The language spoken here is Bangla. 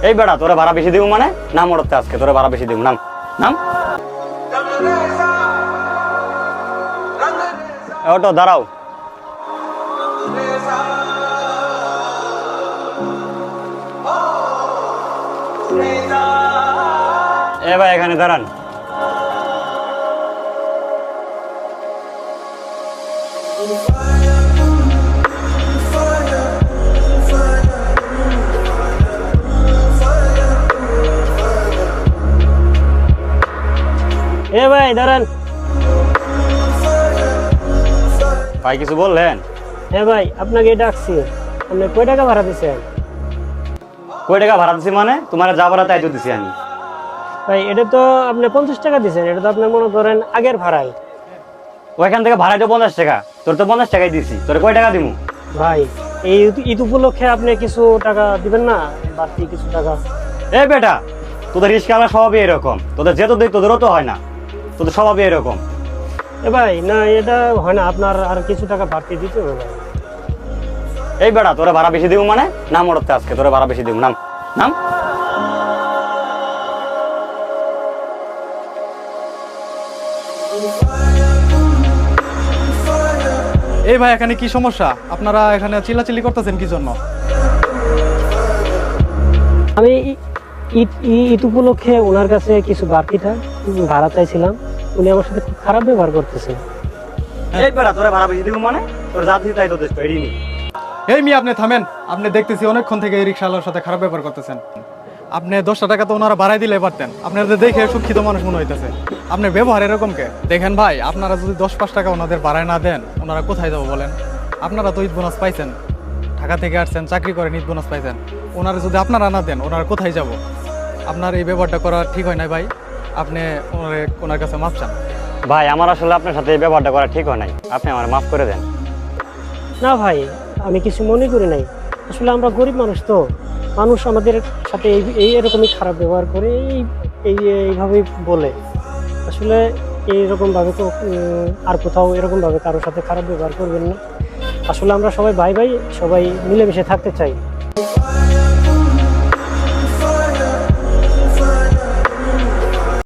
এই বেড়া তোরে ভাড়া বেশি দিব মানে নাম ওড়তে আজকে তোরে ভাড়া বেশি দিব নাম নাম অটো দাঁড়াও এ ভাই এখানে দাঁড়ান এ ভাই দাঁড়ান। ভাই কিছু বললেন? হ্যাঁ ভাই আপনাকে ডাকছি, আপনি কয় টাকা ভাড়া দিচ্ছেন? কয় টাকা ভাড়া দিছি মানে তোমার যা ভাড়া তাই তো দিছি আমি। ভাই এটা তো আপনি 50 টাকা দিচ্ছেন, এটা তো আপনি মনে করেন আগের ভাড়াই। ওইখান থেকে ভাড়া তো 50 টাকা, তোর তো 50 টাকাই দিছি, তোর কয় টাকা দিমু? ভাই এই ঈদ উপলক্ষে আপনি কিছু টাকা দিবেন না, বাড়তি কিছু টাকা? এ বেটা তোদের রিস্কাওয়ালা স্বভাবই এরকম, তোদের যেত দেখ তোদেরও তো হয় না, তোদের স্বভাবই এরকম। এ ভাই না এটা হয় না, আপনার আর কিছু টাকা বাড়তি দিতে হবে ভাই। এই বেটা তোরে ভাড়া বেশি দিব মানে নাম ওড়তে আজকে তোরে ভাড়া বেশি দিব নাম নাম এই ভাই এখানে কি সমস্যা? আপনারা এখানে চিল্লাচিল্লি করতেছেন কি জন্য? আমি ঈদ উপলক্ষে ওনার কাছে কিছু বাড়তিটা ভাড়া চাইছিলাম, উনি আমার সাথে খুব খারাপ ব্যবহার করতেছে। এই বেটা তোরে ভাড়া বেশি দিব মানে তোর যা দিছি তাই তো দিস পেড়ি নি। এই মি আপনি থামেন, আপনি দেখতেছি অনেকক্ষণ থেকে এই রিক্সাওয়ালার সাথে খারাপ ব্যবহার করতেছেন। আপনি 10টা টাকা তো ওনারা বাড়াই দিলে পারতেন, আপনাদের দেখে শিক্ষিত মানুষ মনে হইতেছে, আপনার ব্যবহার এরকম কে? দেখেন ভাই আপনারা যদি 10-5 টাকা ওনাদের বাড়ায় না দেন ওনারা কোথায় যাবো বলেন? আপনারা তো ঈদ বোনাস পাইছেন, ঢাকা থেকে আসছেন, চাকরি করেন, ঈদ বোনাস পাইছেন, ওনারা যদি আপনারা না দেন ওনারা কোথায় যাব? আপনার এই ব্যবহারটা করা ঠিক হয় না ভাই, আপনি ওনার কাছে মাপ চান। ভাই আমার আসলে আপনার সাথে এই ব্যবহারটা করা ঠিক হয় নাই, আপনি আমার মাফ করে দেন। না ভাই আমি কিছু মনে করি নাই, আসলে আমরা গরিব মানুষ তো, মানুষ আমাদের সাথে এরকমই খারাপ ব্যবহার করে, এইভাবেই বলে। আসলে এইরকমভাবে তো আর কোথাও এরকমভাবে কারোর সাথে খারাপ ব্যবহার করবেন না। আসলে আমরা সবাই ভাই ভাই, সবাই মিলেমিশে থাকতে চাই।